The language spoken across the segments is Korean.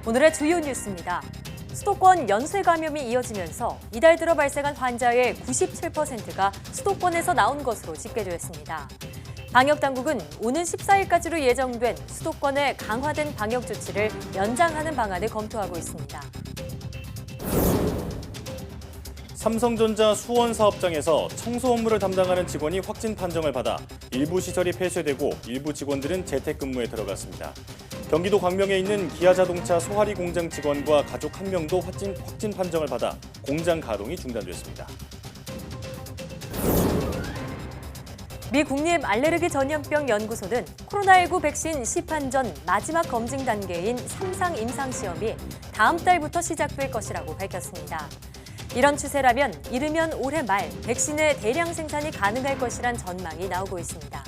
오늘의 주요 뉴스입니다. 수도권 연쇄 감염이 이어지면서 이달 들어 발생한 환자의 97%가 수도권에서 나온 것으로 집계되었습니다. 방역당국은 오는 14일까지로 예정된 수도권의 강화된 방역 조치를 연장하는 방안을 검토하고 있습니다. 삼성전자 수원 사업장에서 청소 업무를 담당하는 직원이 확진 판정을 받아 일부 시설이 폐쇄되고 일부 직원들은 재택근무에 들어갔습니다. 경기도 광명에 있는 기아자동차 소하리 공장 직원과 가족 1명도 확진 판정을 받아 공장 가동이 중단됐습니다. 미 국립 알레르기 전염병 연구소는 코로나19 백신 시판 전 마지막 검증 단계인 3상 임상 시험이 다음 달부터 시작될 것이라고 밝혔습니다. 이런 추세라면 이르면 올해 말 백신의 대량 생산이 가능할 것이란 전망이 나오고 있습니다.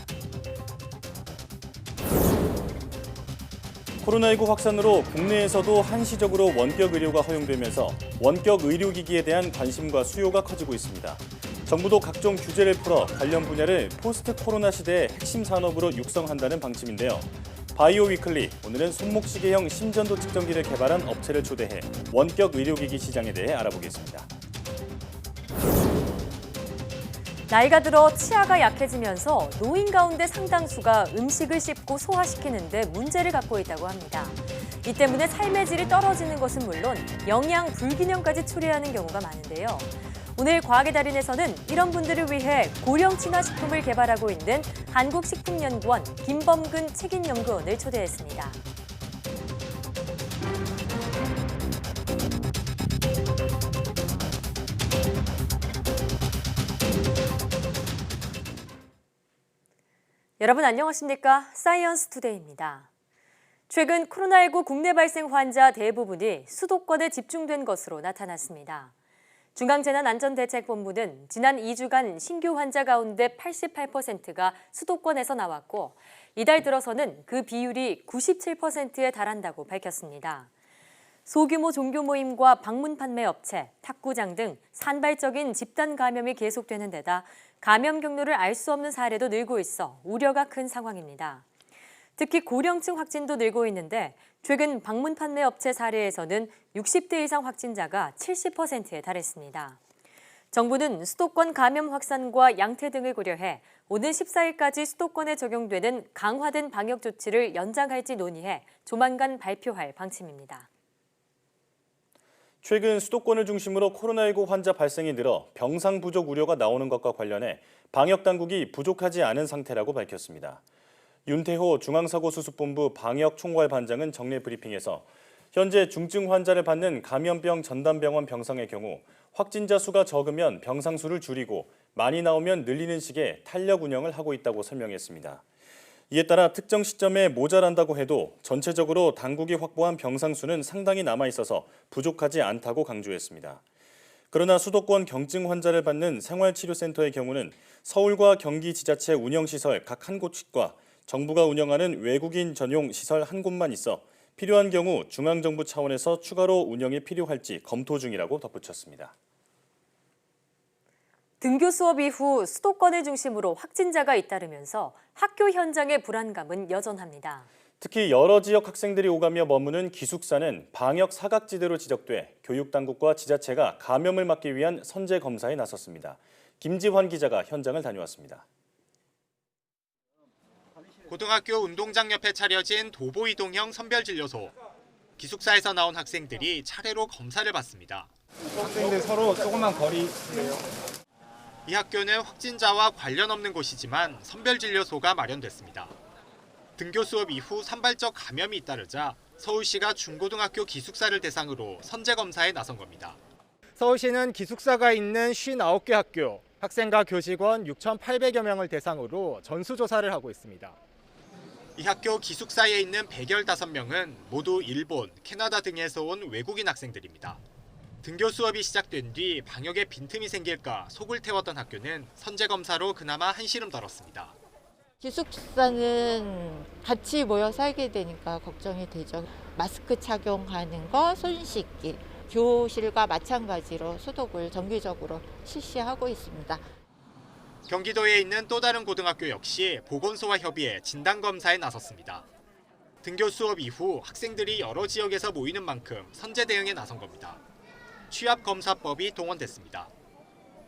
코로나19 확산으로 국내에서도 한시적으로 원격 의료가 허용되면서 원격 의료기기에 대한 관심과 수요가 커지고 있습니다. 정부도 각종 규제를 풀어 관련 분야를 포스트 코로나 시대의 핵심 산업으로 육성한다는 방침인데요. 바이오 위클리, 오늘은 손목시계형 심전도 측정기를 개발한 업체를 초대해 원격 의료기기 시장에 대해 알아보겠습니다. 나이가 들어 치아가 약해지면서 노인 가운데 상당수가 음식을 씹고 소화시키는 데 문제를 갖고 있다고 합니다. 이 때문에 삶의 질이 떨어지는 것은 물론 영양 불균형까지 초래하는 경우가 많은데요. 오늘 과학의 달인에서는 이런 분들을 위해 고령 친화식품을 개발하고 있는 한국식품연구원 김범근 책임연구원을 초대했습니다. 여러분 안녕하십니까? 사이언스 투데이입니다. 최근 코로나19 국내 발생 환자 대부분이 수도권에 집중된 것으로 나타났습니다. 중앙재난안전대책본부는 지난 2주간 신규 환자 가운데 88%가 수도권에서 나왔고 이달 들어서는 그 비율이 97%에 달한다고 밝혔습니다. 소규모 종교 모임과 방문 판매 업체, 탁구장 등 산발적인 집단 감염이 계속되는 데다 감염 경로를 알 수 없는 사례도 늘고 있어 우려가 큰 상황입니다. 특히 고령층 확진도 늘고 있는데 최근 방문 판매 업체 사례에서는 60대 이상 확진자가 70%에 달했습니다. 정부는 수도권 감염 확산과 양태 등을 고려해 오는 14일까지 수도권에 적용되는 강화된 방역 조치를 연장할지 논의해 조만간 발표할 방침입니다. 최근 수도권을 중심으로 코로나19 환자 발생이 늘어 병상 부족 우려가 나오는 것과 관련해 방역당국이 부족하지 않은 상태라고 밝혔습니다. 윤태호 중앙사고수습본부 방역총괄반장은 정례 브리핑에서 현재 중증 환자를 받는 감염병 전담병원 병상의 경우 확진자 수가 적으면 병상 수를 줄이고 많이 나오면 늘리는 식의 탄력 운영을 하고 있다고 설명했습니다. 이에 따라 특정 시점에 모자란다고 해도 전체적으로 당국이 확보한 병상 수는 상당히 남아있어서 부족하지 않다고 강조했습니다. 그러나 수도권 경증 환자를 받는 생활치료센터의 경우는 서울과 경기 지자체 운영시설 각 한 곳과 정부가 운영하는 외국인 전용 시설 한 곳만 있어 필요한 경우 중앙정부 차원에서 추가로 운영이 필요할지 검토 중이라고 덧붙였습니다. 등교 수업 이후 수도권을 중심으로 확진자가 잇따르면서 학교 현장의 불안감은 여전합니다. 특히 여러 지역 학생들이 오가며 머무는 기숙사는 방역 사각지대로 지적돼 교육당국과 지자체가 감염을 막기 위한 선제 검사에 나섰습니다. 김지환 기자가 현장을 다녀왔습니다. 고등학교 운동장 옆에 차려진 도보 이동형 선별진료소. 기숙사에서 나온 학생들이 차례로 검사를 받습니다. 학생들 서로 조금만 거리래요. 이 학교는 확진자와 관련 없는 곳이지만 선별진료소가 마련됐습니다. 등교 수업 이후 산발적 감염이 잇따르자 서울시가 중고등학교 기숙사를 대상으로 선제 검사에 나선 겁니다. 서울시는 기숙사가 있는 59개 학교, 학생과 교직원 6,800여 명을 대상으로 전수조사를 하고 있습니다. 이 학교 기숙사에 있는 115명은 모두 일본, 캐나다 등에서 온 외국인 학생들입니다. 등교 수업이 시작된 뒤 방역에 빈틈이 생길까 속을 태웠던 학교는 선제 검사로 그나마 한시름 덜었습니다. 기숙사는 같이 모여 살게 되니까 걱정이 되죠. 마스크 착용하는 거, 손 씻기, 교실과 마찬가지로 소독을 정기적으로 실시하고 있습니다. 경기도에 있는 또 다른 고등학교 역시 보건소와 협의해 진단검사에 나섰습니다. 등교 수업 이후 학생들이 여러 지역에서 모이는 만큼 선제 대응에 나선 겁니다. 취합검사법이 동원됐습니다.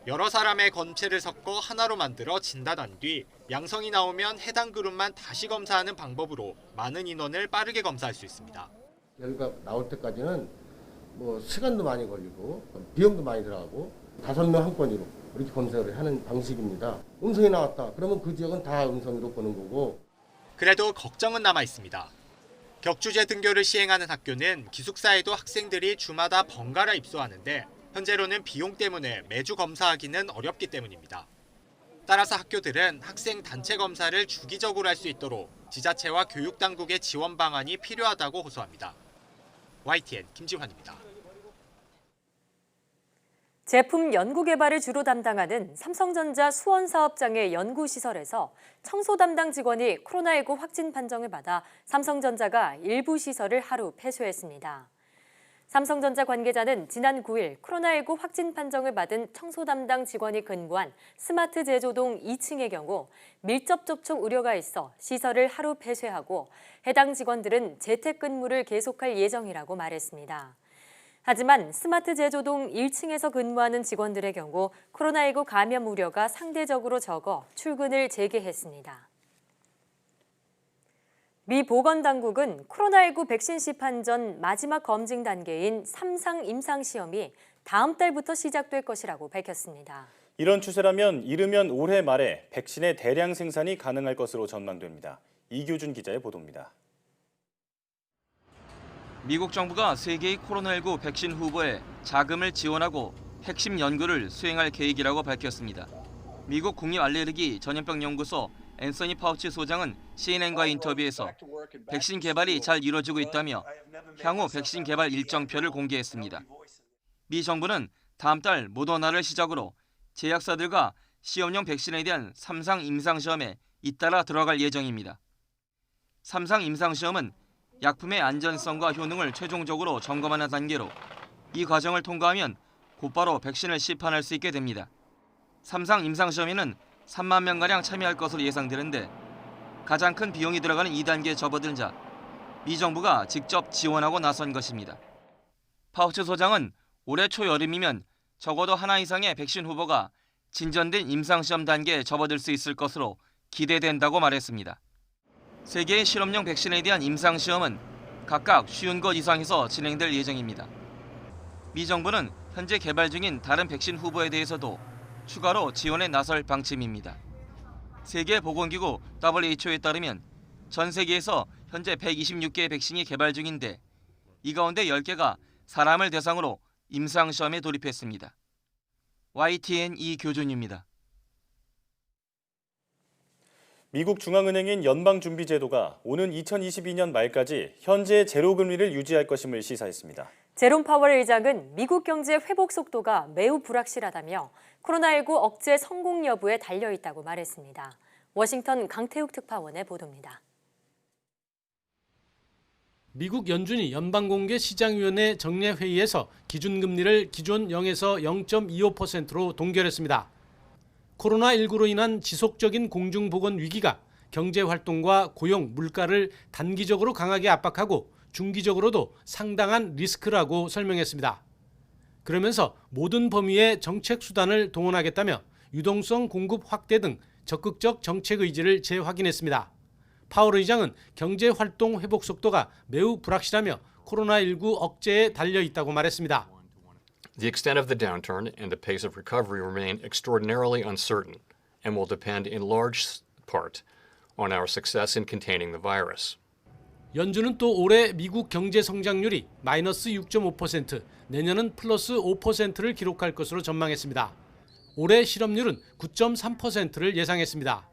여러 사람의 검체를 섞어 하나로 만들어 진단한 뒤 양성이 나오면 해당 그룹만 다시 검사하는 방법으로 많은 인원을 빠르게 검사할 수 있습니다. 결과 나올 때까지는 시간도 많이 걸리고 비용도 많이 들어가고 5명 한 건으로 이렇게 검사를 하는 방식입니다. 음성이 나왔다. 그러면 그 지역은 다 음성으로 보는 거고. 그래도 걱정은 남아 있습니다. 격주제 등교를 시행하는 학교는 기숙사에도 학생들이 주마다 번갈아 입소하는데 현재로는 비용 때문에 매주 검사하기는 어렵기 때문입니다. 따라서 학교들은 학생 단체 검사를 주기적으로 할 수 있도록 지자체와 교육당국의 지원 방안이 필요하다고 호소합니다. YTN 김지환입니다. 제품 연구 개발을 주로 담당하는 삼성전자 수원사업장의 연구시설에서 청소 담당 직원이 코로나19 확진 판정을 받아 삼성전자가 일부 시설을 하루 폐쇄했습니다. 삼성전자 관계자는 지난 9일 코로나19 확진 판정을 받은 청소 담당 직원이 근무한 스마트 제조동 2층의 경우 밀접 접촉 우려가 있어 시설을 하루 폐쇄하고 해당 직원들은 재택근무를 계속할 예정이라고 말했습니다. 하지만 스마트 제조동 1층에서 근무하는 직원들의 경우 코로나19 감염 우려가 상대적으로 적어 출근을 재개했습니다. 미 보건당국은 코로나19 백신 시판 전 마지막 검증 단계인 3상 임상시험이 다음 달부터 시작될 것이라고 밝혔습니다. 이런 추세라면 이르면 올해 말에 백신의 대량 생산이 가능할 것으로 전망됩니다. 이규준 기자의 보도입니다. 미국 정부가 세계의 코로나19 백신 후보에 자금을 지원하고 핵심 연구를 수행할 계획이라고 밝혔습니다. 미국 국립알레르기 전염병 연구소 앤서니 파우치 소장은 CNN과의 인터뷰에서 백신 개발이 잘 이루어지고 있다며 향후 백신 개발 일정표를 공개했습니다. 미 정부는 다음 달 모더나를 시작으로 제약사들과 시험용 백신에 대한 3상 임상시험에 잇따라 들어갈 예정입니다. 3상 임상시험은 약품의 안전성과 효능을 최종적으로 점검하는 단계로 이 과정을 통과하면 곧바로 백신을 시판할 수 있게 됩니다. 3상 임상시험에는 3만 명가량 참여할 것으로 예상되는데 가장 큰 비용이 들어가는 2단계에 접어든 자, 미 정부가 직접 지원하고 나선 것입니다. 파우치 소장은 올해 초여름이면 적어도 하나 이상의 백신 후보가 진전된 임상시험 단계에 접어들 수 있을 것으로 기대된다고 말했습니다. 세계의 실험용 백신에 대한 임상시험은 각각 50곳 이상에서 진행될 예정입니다. 미 정부는 현재 개발 중인 다른 백신 후보에 대해서도 추가로 지원에 나설 방침입니다. 세계보건기구 WHO에 따르면 전 세계에서 현재 126개의 백신이 개발 중인데 이 가운데 10개가 사람을 대상으로 임상시험에 돌입했습니다. YTN 이교준입니다. 미국 중앙은행인 연방준비제도가 오는 2022년 말까지 현재의 제로금리를 유지할 것임을 시사했습니다. 제롬 파월 의장은 미국 경제 회복 속도가 매우 불확실하다며 코로나19 억제 성공 여부에 달려있다고 말했습니다. 워싱턴 강태욱 특파원의 보도입니다. 미국 연준이 연방공개시장위원회 정례회의에서 기준금리를 기존 0에서 0.25%로 동결했습니다. 코로나19로 인한 지속적인 공중보건 위기가 경제활동과 고용, 물가를 단기적으로 강하게 압박하고 중기적으로도 상당한 리스크라고 설명했습니다. 그러면서 모든 범위의 정책 수단을 동원하겠다며 유동성 공급 확대 등 적극적 정책 의지를 재확인했습니다. 파월 의장은 경제활동 회복 속도가 매우 불확실하며 코로나19 억제에 달려있다고 말했습니다. The extent of the downturn and the pace of recovery remain extraordinarily uncertain and will depend in large part on our success in containing the virus. 연준은 또 올해 미국 경제 성장률이 마이너스 6.5%, 내년은 플러스 5%를 기록할 것으로 전망했습니다. 올해 실업률은 9.3%를 예상했습니다.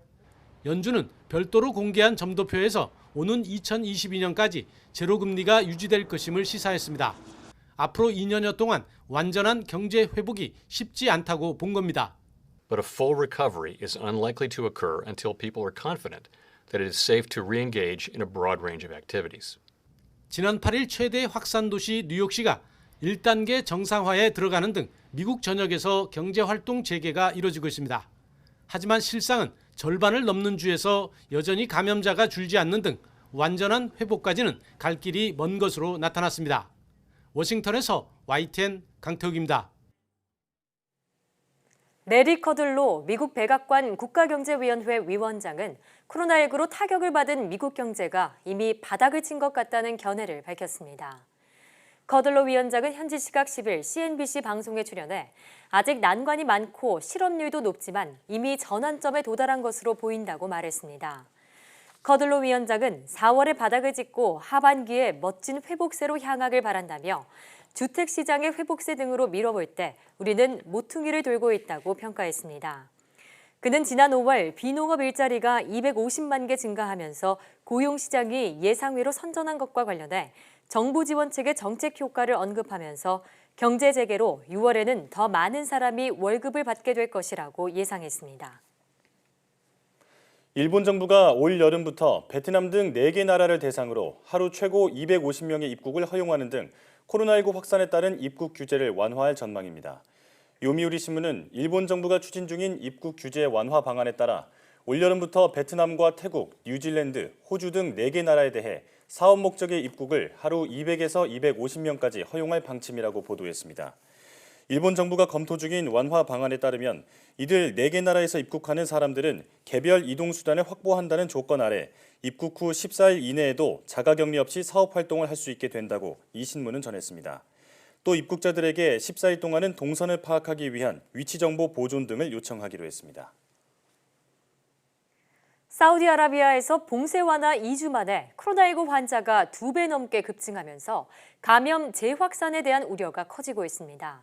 연준은 별도로 공개한 점도표에서 오는 2022년까지 제로금리가 유지될 것임을 시사했습니다. 앞으로 2년여 동안 완전한 경제 회복이 쉽지 않다고 본 겁니다. But a full recovery is unlikely to occur until people are confident that it is safe to re-engage in a broad range of activities. 지난 8일 최대 확산 도시 뉴욕시가 1단계 정상화에 들어가는 등 미국 전역에서 경제활동 재개가 이뤄지고 있습니다. 하지만 실상은 절반을 넘는 주에서 여전히 감염자가 줄지 않는 등 완전한 회복까지는 갈 길이 먼 것으로 나타났습니다. 워싱턴에서 YTN 강태욱입니다. 레리 커들로 미국 백악관 국가경제위원회 위원장은 코로나19로 타격을 받은 미국 경제가 이미 바닥을 친 것 같다는 견해를 밝혔습니다. 커들로 위원장은 현지 시각 10일 CNBC 방송에 출연해 아직 난관이 많고 실업률도 높지만 이미 전환점에 도달한 것으로 보인다고 말했습니다. 커들로 위원장은 4월에 바닥을 짚고 하반기에 멋진 회복세로 향하길 바란다며 주택시장의 회복세 등으로 미뤄볼 때 우리는 모퉁이를 돌고 있다고 평가했습니다. 그는 지난 5월 비농업 일자리가 250만 개 증가하면서 고용시장이 예상외로 선전한 것과 관련해 정부 지원책의 정책 효과를 언급하면서 경제 재개로 6월에는 더 많은 사람이 월급을 받게 될 것이라고 예상했습니다. 일본 정부가 올 여름부터 베트남 등 4개 나라를 대상으로 하루 최고 250명의 입국을 허용하는 등 코로나19 확산에 따른 입국 규제를 완화할 전망입니다. 요미우리 신문은 일본 정부가 추진 중인 입국 규제 완화 방안에 따라 올여름부터 베트남과 태국, 뉴질랜드, 호주 등 4개 나라에 대해 사업 목적의 입국을 하루 200에서 250명까지 허용할 방침이라고 보도했습니다. 일본 정부가 검토 중인 완화 방안에 따르면 이들 4개 나라에서 입국하는 사람들은 개별 이동 수단을 확보한다는 조건 아래 입국 후 14일 이내에도 자가격리 없이 사업 활동을 할 수 있게 된다고 이 신문은 전했습니다. 또 입국자들에게 14일 동안은 동선을 파악하기 위한 위치 정보 보존 등을 요청하기로 했습니다. 사우디아라비아에서 봉쇄 완화 2주 만에 코로나19 환자가 2배 넘게 급증하면서 감염 재확산에 대한 우려가 커지고 있습니다.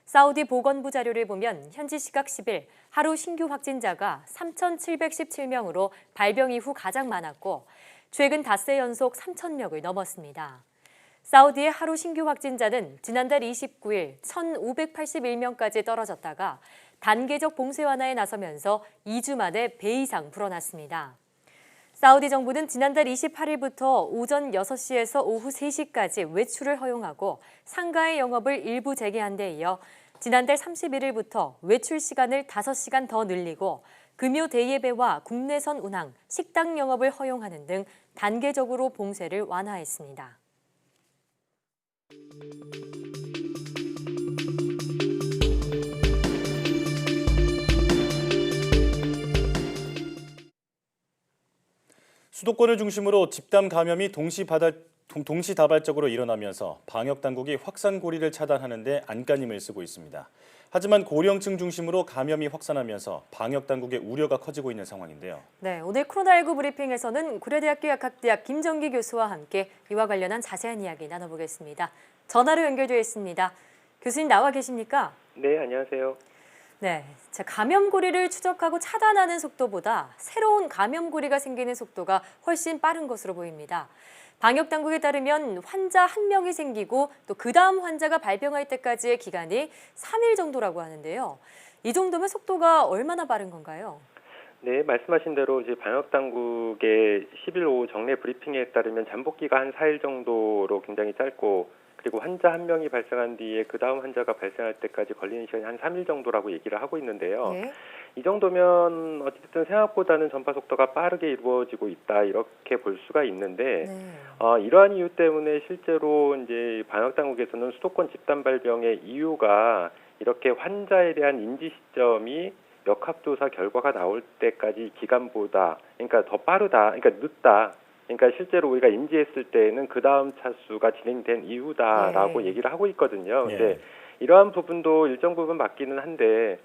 사우디 보건부 자료를 보면 현지 시각 10일 하루 신규 확진자가 3,717명으로 발병 이후 가장 많았고 최근 닷새 연속 3,000명을 넘었습니다. 사우디의 하루 신규 확진자는 지난달 29일 1,581명까지 떨어졌다가 단계적 봉쇄 완화에 나서면서 2주 만에 배 이상 불어났습니다. 사우디 정부는 지난달 28일부터 오전 6시에서 오후 3시까지 외출을 허용하고 상가의 영업을 일부 재개한 데 이어 지난달 31일부터 외출 시간을 5시간 더 늘리고 금요 대예배와 국내선 운항, 식당 영업을 허용하는 등 단계적으로 봉쇄를 완화했습니다. 수도권을 중심으로 집단 감염이 동시다발적으로 일어나면서 방역당국이 확산고리를 차단하는 데 안간힘을 쓰고 있습니다. 하지만 고령층 중심으로 감염이 확산하면서 방역당국의 우려가 커지고 있는 상황인데요. 네, 오늘 코로나19 브리핑에서는 고려대학교 약학대학 김정기 교수와 함께 이와 관련한 자세한 이야기 나눠보겠습니다. 전화로 연결되어 있습니다. 교수님 나와 계십니까? 네, 안녕하세요. 네, 감염고리를 추적하고 차단하는 속도보다 새로운 감염고리가 생기는 속도가 훨씬 빠른 것으로 보입니다. 방역당국에 따르면 환자 1명이 생기고 또 그 다음 환자가 발병할 때까지의 기간이 3일 정도라고 하는데요. 이 정도면 속도가 얼마나 빠른 건가요? 네, 말씀하신 대로 이제 방역당국의 10일 오후 정례 브리핑에 따르면 잠복기가 한 4일 정도로 굉장히 짧고 그리고 환자 1명이 발생한 뒤에 그 다음 환자가 발생할 때까지 걸리는 시간이 한 3일 정도라고 얘기를 하고 있는데요. 네. 이 정도면 어쨌든 생각보다는 전파 속도가 빠르게 이루어지고 있다 이렇게 볼 수가 있는데 이러한 이유 때문에 실제로 이제 방역당국에서는 수도권 집단 발병의 이유가 이렇게 환자에 대한 인지 시점이 역학조사 결과가 나올 때까지 기간보다 그러니까 더 빠르다, 그러니까 늦다. 그러니까 실제로 우리가 인지했을 때는 그 다음 차수가 진행된 이후다라고 얘기를 하고 있거든요. 근데 이러한 부분도 일정 부분 맞기는 한데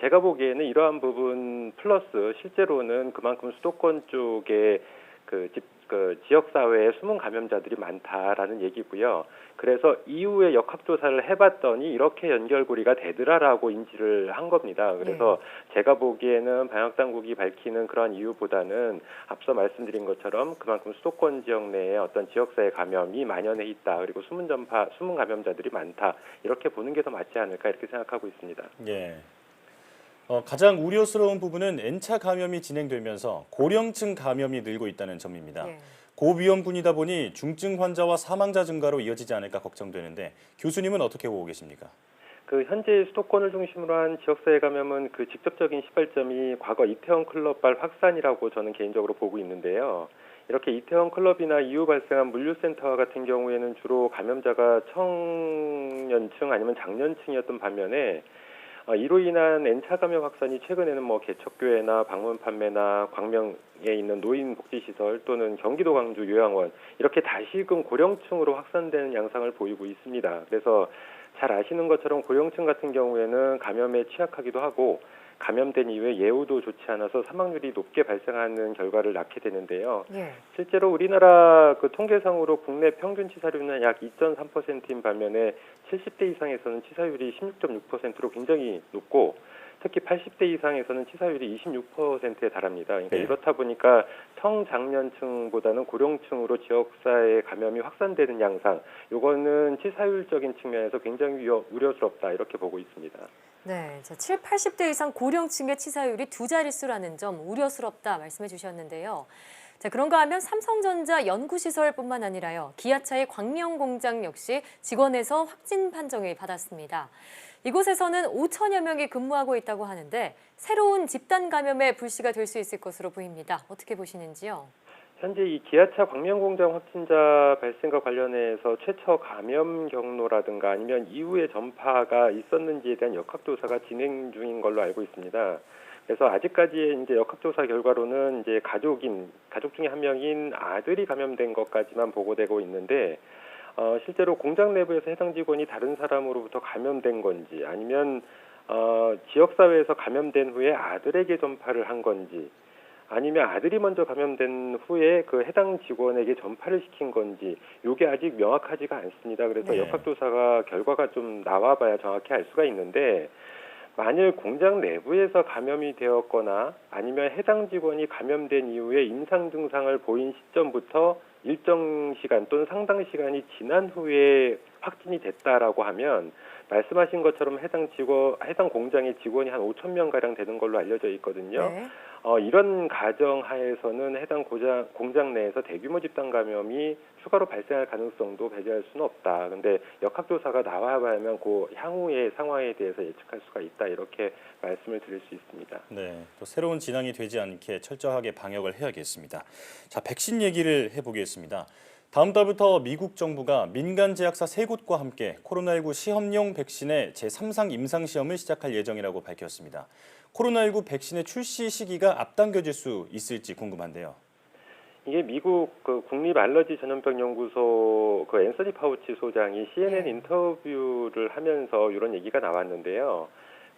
제가 보기에는 이러한 부분 플러스 실제로는 그만큼 수도권 쪽에 지역사회에 숨은 감염자들이 많다라는 얘기고요. 그래서 이후에 역학조사를 해봤더니 이렇게 연결고리가 되더라라고 인지를 한 겁니다. 그래서 제가 보기에는 방역당국이 밝히는 그런 이유보다는 앞서 말씀드린 것처럼 그만큼 수도권 지역 내에 어떤 지역사회 감염이 만연해 있다. 그리고 숨은 감염자들이 많다. 이렇게 보는 게 더 맞지 않을까 이렇게 생각하고 있습니다. 예. 가장 우려스러운 부분은 N차 감염이 진행되면서 고령층 감염이 늘고 있다는 점입니다. 고위험군이다 보니 중증 환자와 사망자 증가로 이어지지 않을까 걱정되는데 교수님은 어떻게 보고 계십니까? 현재 수도권을 중심으로 한 지역사회 감염은 직접적인 시발점이 과거 이태원 클럽발 확산이라고 저는 개인적으로 보고 있는데요. 이렇게 이태원 클럽이나 이후 발생한 물류센터와 같은 경우에는 주로 감염자가 청년층 아니면 장년층이었던 반면에 이로 인한 N차 감염 확산이 최근에는 뭐 개척교회나 방문 판매나 광명에 있는 노인 복지시설 또는 경기도 광주 요양원 이렇게 다시금 고령층으로 확산되는 양상을 보이고 있습니다. 그래서 잘 아시는 것처럼 고령층 같은 경우에는 감염에 취약하기도 하고 감염된 이후에 예후도 좋지 않아서 사망률이 높게 발생하는 결과를 낳게 되는데요. 예. 실제로 우리나라 그 통계상으로 국내 평균 치사율은 약 2.3%인 반면에 70대 이상에서는 치사율이 16.6%로 굉장히 높고 특히 80대 이상에서는 치사율이 26%에 달합니다. 그러니까 네. 이렇다 보니까 청장년층보다는 고령층으로 지역사회 감염이 확산되는 양상, 요거는 치사율적인 측면에서 굉장히 우려스럽다 이렇게 보고 있습니다. 네, 7, 80대 이상 고령층의 치사율이 두 자릿수라는 점 우려스럽다 말씀해 주셨는데요. 자, 그런가 하면 삼성전자 연구시설뿐만 아니라요. 기아차의 광명공장 역시 직원에서 확진 판정을 받았습니다. 이곳에서는 5천여 명이 근무하고 있다고 하는데 새로운 집단 감염의 불씨가 될 수 있을 것으로 보입니다. 어떻게 보시는지요? 현재 이 기아차 광명공장 확진자 발생과 관련해서 최초 감염 경로라든가 아니면 이후에 전파가 있었는지에 대한 역학조사가 진행 중인 걸로 알고 있습니다. 그래서 아직까지의 이제 역학조사 결과로는 이제 가족 중에 한 명인 아들이 감염된 것까지만 보고되고 있는데 실제로 공장 내부에서 해당 직원이 다른 사람으로부터 감염된 건지 아니면 지역사회에서 감염된 후에 아들에게 전파를 한 건지 아니면 아들이 먼저 감염된 후에 그 해당 직원에게 전파를 시킨 건지 이게 아직 명확하지가 않습니다. 그래서 네. 역학조사가 결과가 좀 나와봐야 정확히 알 수가 있는데 만일 공장 내부에서 감염이 되었거나 아니면 해당 직원이 감염된 이후에 임상 증상을 보인 시점부터 일정 시간 또는 상당 시간이 지난 후에 확진이 됐다라고 하면 말씀하신 것처럼 해당 공장의 직원이 한 5천 명 가량 되는 걸로 알려져 있거든요. 네. 이런 가정 하에서는 해당 공장 내에서 대규모 집단 감염이 추가로 발생할 가능성도 배제할 수는 없다. 근데 역학조사가 나와야만 그 향후의 상황에 대해서 예측할 수가 있다. 이렇게 말씀을 드릴 수 있습니다. 네, 또 새로운 진앙이 되지 않게 철저하게 방역을 해야겠습니다. 자, 백신 얘기를 해보겠습니다. 다음 달부터 미국 정부가 민간 제약사 3곳과 함께 코로나19 시험용 백신의 제3상 임상시험을 시작할 예정이라고 밝혔습니다. 코로나19 백신의 출시 시기가 앞당겨질 수 있을지 궁금한데요. 이게 미국 그 국립 알러지 전염병 연구소 그 앤서니 파우치 소장이 CNN 인터뷰를 하면서 이런 얘기가 나왔는데요.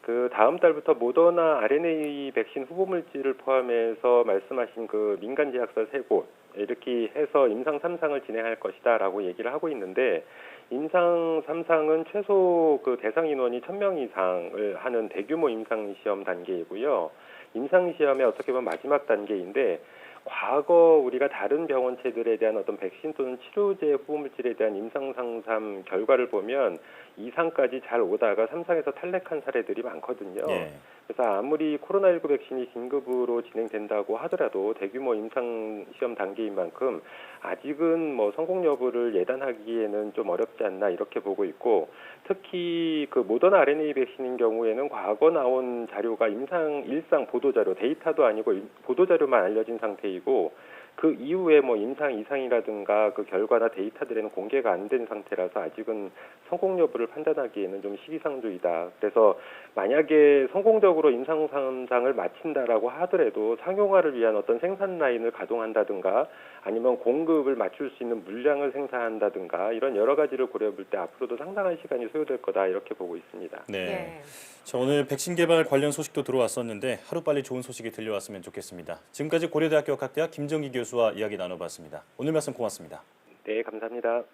그 다음 달부터 모더나 RNA 백신 후보 물질을 포함해서 말씀하신 그 민간 제약사 3곳 이렇게 해서 임상 3상을 진행할 것이다라고 얘기를 하고 있는데 임상 3상은 최소 그 대상 인원이 1,000명 이상을 하는 대규모 임상 시험 단계이고요. 임상 시험의 어떻게 보면 마지막 단계인데 과거 우리가 다른 병원체들에 대한 어떤 백신 또는 치료제 후보물질에 대한 임상 상담 결과를 보면 2상까지 잘 오다가 3상에서 탈락한 사례들이 많거든요. 예. 그래서 아무리 코로나19 백신이 긴급으로 진행된다고 하더라도 대규모 임상 시험 단계인 만큼 아직은 뭐 성공 여부를 예단하기에는 좀 어렵지 않나 이렇게 보고 있고 특히 그 모더나 RNA 백신인 경우에는 과거 나온 자료가 일상 보도자료 데이터도 아니고 보도자료만 알려진 상태이고 그 이후에 뭐 임상 이상이라든가 그 결과나 데이터들에는 공개가 안 된 상태라서 아직은 성공 여부를 판단하기에는 좀 시기상조이다. 그래서 만약에 성공적으로 임상 3상을 마친다라고 하더라도 상용화를 위한 어떤 생산 라인을 가동한다든가 아니면 공급을 맞출 수 있는 물량을 생산한다든가 이런 여러 가지를 고려해 볼 때 앞으로도 상당한 시간이 소요될 거다 이렇게 보고 있습니다. 네. 예. 자, 오늘 백신 개발 관련 소식도 들어왔었는데 하루빨리 좋은 소식이 들려왔으면 좋겠습니다. 지금까지 고려대학교 각대학 김정기 교수와 이야기 나눠봤습니다. 오늘 말씀 고맙습니다. 네, 감사합니다.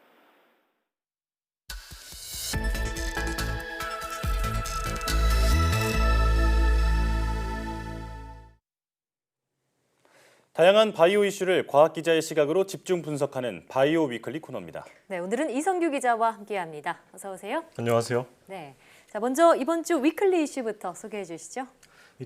다양한 바이오 이슈를 과학 기자의 시각으로 집중 분석하는 바이오 위클리 코너입니다. 네, 오늘은 이성규 기자와 함께합니다. 어서 오세요. 안녕하세요. 네, 자 먼저 이번 주 위클리 이슈부터 소개해 주시죠.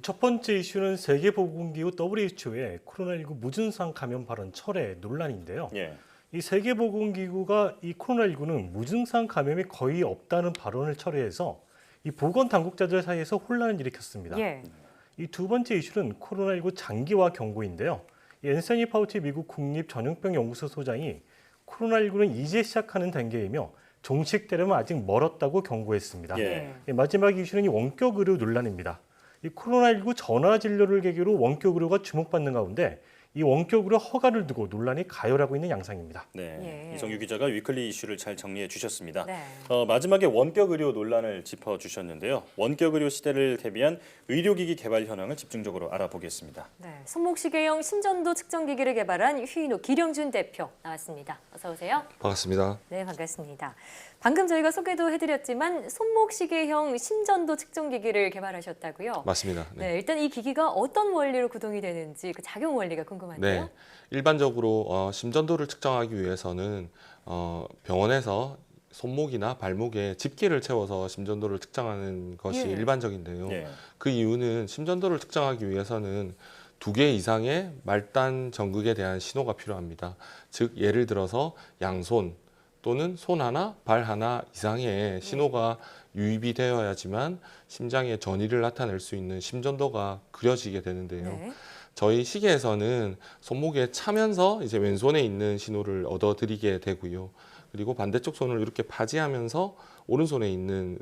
첫 번째 이슈는 세계보건기구 WHO의 코로나19 무증상 감염 발원 철회 논란인데요. 예. 이 세계보건기구가 이 코로나19는 무증상 감염이 거의 없다는 발언을 철회해서 이 보건 당국자들 사이에서 혼란을 일으켰습니다. 예. 이 두 번째 이슈는 코로나19 장기화 경고인데요. 이 앤서니 파우치 미국 국립전염병연구소 소장이 코로나19는 이제 시작하는 단계이며 종식되려면 아직 멀었다고 경고했습니다. 예. 마지막 이슈는 이 원격 의료 논란입니다. 이 코로나19 전화 진료를 계기로 원격 의료가 주목받는 가운데 이 원격 의료 허가를 두고 논란이 가열하고 있는 양상입니다. 네, 예. 이성유 기자가 위클리 이슈를 잘 정리해 주셨습니다. 네. 마지막에 원격 의료 논란을 짚어 주셨는데요. 원격 의료 시대를 대비한 의료기기 개발 현황을 집중적으로 알아보겠습니다. 네, 손목시계형 심전도 측정기기를 개발한 휘인호 기령준 대표 나왔습니다. 어서 오세요. 반갑습니다. 네, 반갑습니다. 방금 저희가 소개도 해드렸지만 손목시계형 심전도 측정기기를 개발하셨다고요? 맞습니다. 네, 일단 이 기기가 어떤 원리로 구동이 되는지 그 작용 원리가 궁금한데요. 네, 일반적으로 심전도를 측정하기 위해서는 병원에서 손목이나 발목에 집게를 채워서 심전도를 측정하는 것이 예. 일반적인데요. 예. 그 이유는 심전도를 측정하기 위해서는 2개 이상의 말단 전극에 대한 신호가 필요합니다. 즉 예를 들어서 양손 또는 손 하나, 발 하나 이상의 신호가 유입이 되어야지만 심장의 전이를 나타낼 수 있는 심전도가 그려지게 되는데요. 네. 저희 시계에서는 손목에 차면서 이제 왼손에 있는 신호를 얻어드리게 되고요. 그리고 반대쪽 손을 이렇게 파지하면서 오른손에 있는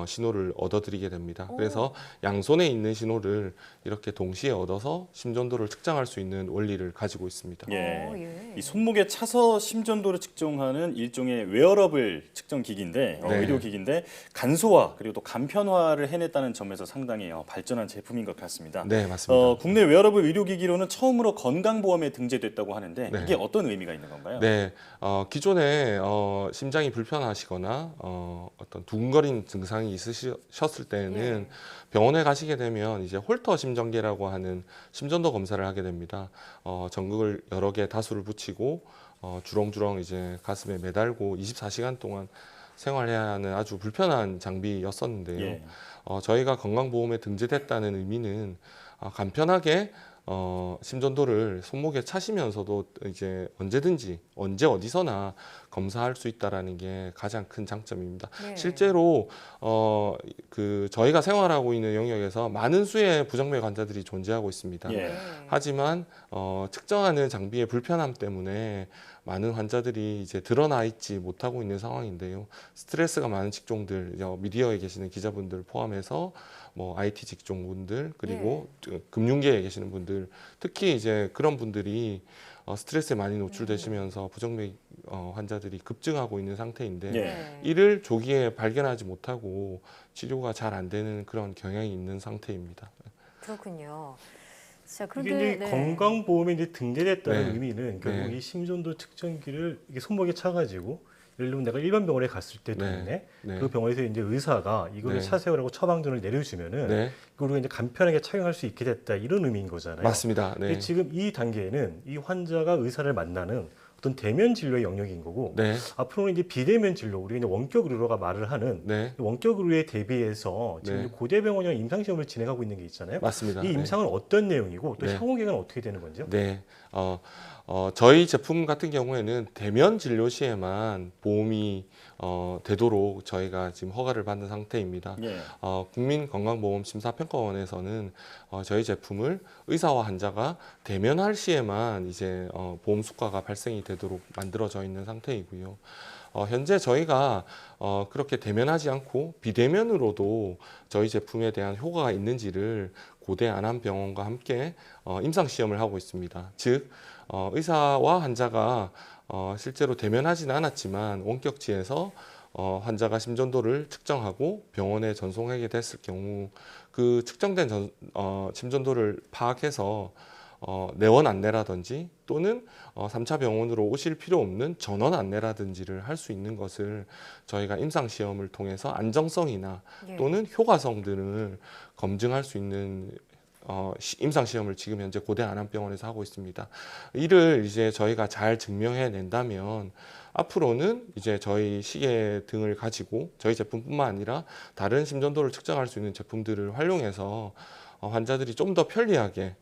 신호를 얻어드리게 됩니다. 그래서 양손에 있는 신호를 이렇게 동시에 얻어서 심전도를 측정할 수 있는 원리를 가지고 있습니다. 예. 예. 이 손목에 차서 심전도를 측정하는 일종의 웨어러블 측정 기기인데 네. 의료 기기인데 간소화 그리고 또 간편화를 해냈다는 점에서 상당히 발전한 제품인 것 같습니다. 네, 맞습니다. 국내 웨어러블 의료 기기로는 처음으로 건강보험에 등재됐다고 하는데 네. 이게 어떤 의미가 있는 건가요? 네, 기존에 심장이 불편하시거나 어떤 두근거리는 증상이 있으셨을 때는 병원에 가시게 되면 이제 홀터 심전계라고 하는 심전도 검사를 하게 됩니다. 전극을 여러 개 다수를 붙이고 주렁주렁 이제 가슴에 매달고 24시간 동안 생활해야 하는 아주 불편한 장비였었는데요. 예. 저희가 건강보험에 등재됐다는 의미는 간편하게 심전도를 손목에 차시면서도 이제 언제든지 언제 어디서나 검사할 수 있다라는 게 가장 큰 장점입니다. 네. 실제로 저희가 생활하고 있는 영역에서 많은 수의 부정맥 환자들이 존재하고 있습니다. 예. 하지만 측정하는 장비의 불편함 때문에 많은 환자들이 이제 드러나 있지 못하고 있는 상황인데요. 스트레스가 많은 직종들, 미디어에 계시는 기자분들 포함해서 뭐 IT 직종분들 그리고 금융계에 계시는 분들, 특히 이제 그런 분들이 스트레스에 많이 노출되시면서 부정맥 환자들이 급증하고 있는 상태인데 예. 이를 조기에 발견하지 못하고 치료가 잘 안 되는 그런 경향이 있는 상태입니다. 그렇군요. 자, 이게 그런데 이제 건강보험에 이제 등재됐다는 네. 의미는 결국 네. 이 심전도 측정기를 이게 손목에 차가지고 예를 들면 내가 일반 병원에 갔을 때 때문에 네. 그 병원에서 이제 의사가 이거를 네. 차세요라고 처방전을 내려주면은 네, 이걸 이제 간편하게 착용할 수 있게 됐다 이런 의미인 거잖아요. 맞습니다. 네. 근데 지금 이 단계에는 이 환자가 의사를 만나는 어떤 대면 진료의 영역인 거고 네, 앞으로는 이제 비대면 진료, 우리 이제 원격 의료가 말을 하는 네, 원격 의료에 대비해서 지금 네. 고대병원이랑 임상 시험을 진행하고 있는 게 있잖아요. 맞습니다. 이 네. 임상은 어떤 내용이고 또 네. 향후 계획은 어떻게 되는 건지요? 네, 저희 제품 같은 경우에는 대면 진료 시에만 보험이 되도록 저희가 지금 허가를 받는 상태입니다. 예. 국민건강보험심사평가원에서는 저희 제품을 의사와 환자가 대면할 시에만 이제 보험 수가가 발생이 되도록 만들어져 있는 상태이고요. 현재 저희가 그렇게 대면하지 않고 비대면으로도 저희 제품에 대한 효과가 있는지를 고대 안암병원과 함께 임상 시험을 하고 있습니다. 즉 의사와 환자가 실제로 대면하지는 않았지만 원격지에서 환자가 심전도를 측정하고 병원에 전송하게 됐을 경우 그 측정된 심전도를 파악해서 내원 안내라든지 또는 3차 병원으로 오실 필요 없는 전원 안내라든지를 할 수 있는 것을 저희가 임상 시험을 통해서 안정성이나 또는 효과성 등을 검증할 수 있는 임상 시험을 지금 현재 고대 안암병원에서 하고 있습니다. 이를 이제 저희가 잘 증명해 낸다면 앞으로는 이제 저희 시계 등을 가지고 저희 제품뿐만 아니라 다른 심전도를 측정할 수 있는 제품들을 활용해서 환자들이 좀 더 편리하게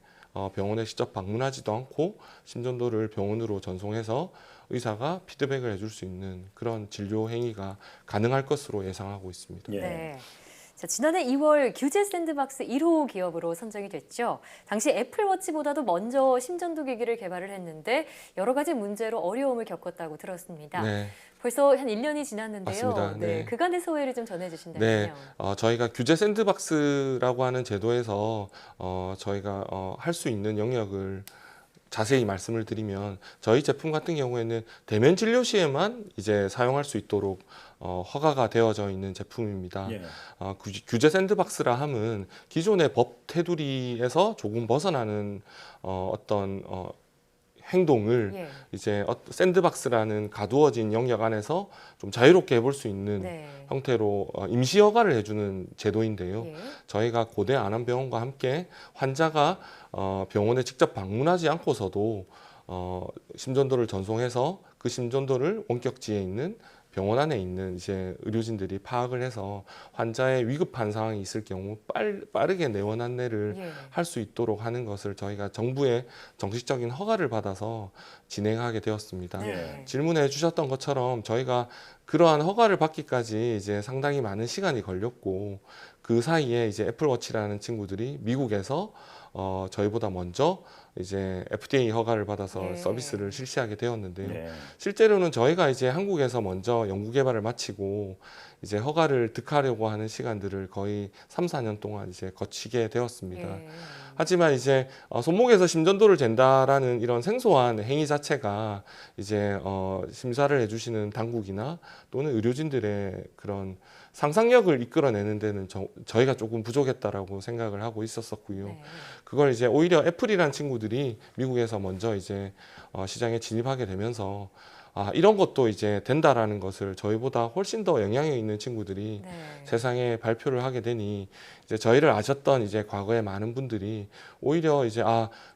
병원에 직접 방문하지도 않고 심전도를 병원으로 전송해서 의사가 피드백을 해줄 수 있는 그런 진료 행위가 가능할 것으로 예상하고 있습니다. 예. 네. 자, 지난해 2월 규제 샌드박스 1호 기업으로 선정이 됐죠. 당시 애플워치보다도 먼저 심전도 기기를 개발을 했는데 여러 가지 문제로 어려움을 겪었다고 들었습니다. 네. 벌써 한 1년이 지났는데요. 맞습니다. 네. 그간의 소회를 좀 전해주신다면요. 네, 저희가 규제 샌드박스라고 하는 제도에서 저희가 할 수 있는 영역을 자세히 말씀을 드리면 저희 제품 같은 경우에는 대면 진료 시에만 이제 사용할 수 있도록 허가가 되어져 있는 제품입니다. 예. 규제 샌드박스라 함은 기존의 법 테두리에서 조금 벗어나는 어떤 행동을 예. 이제 샌드박스라는 가두어진 영역 안에서 좀 자유롭게 해볼 수 있는 네. 형태로 임시 허가를 해주는 제도인데요. 예. 저희가 고대 안암병원과 함께 환자가 병원에 직접 방문하지 않고서도 심전도를 전송해서 그 심전도를 원격지에 있는 병원 안에 있는 이제 의료진들이 파악을 해서 환자의 위급한 상황이 있을 경우 빠르게 내원 안내를 예. 할 수 있도록 하는 것을 저희가 정부의 정식적인 허가를 받아서 진행하게 되었습니다. 예. 질문해 주셨던 것처럼 저희가 그러한 허가를 받기까지 이제 상당히 많은 시간이 걸렸고 그 사이에 이제 애플워치라는 친구들이 미국에서 저희보다 먼저 이제 FDA 허가를 받아서 네. 서비스를 실시하게 되었는데요. 네. 실제로는 저희가 이제 한국에서 먼저 연구 개발을 마치고 이제 허가를 득하려고 하는 시간들을 거의 3, 4년 동안 이제 거치게 되었습니다. 예. 하지만 이제 손목에서 심전도를 잰다라는 이런 생소한 행위 자체가 이제 심사를 해주시는 당국이나 또는 의료진들의 그런 상상력을 이끌어내는 데는 저희가 조금 부족했다라고 생각을 하고 있었었고요. 네. 그걸 이제 오히려 애플이란 친구들이 미국에서 먼저 이제 시장에 진입하게 되면서 이런 것도 이제 된다라는 것을 저희보다 훨씬 더 영향력 있는 친구들이 네. 세상에 발표를 하게 되니 이제 저희를 아셨던 이제 과거에 많은 분들이 오히려 이제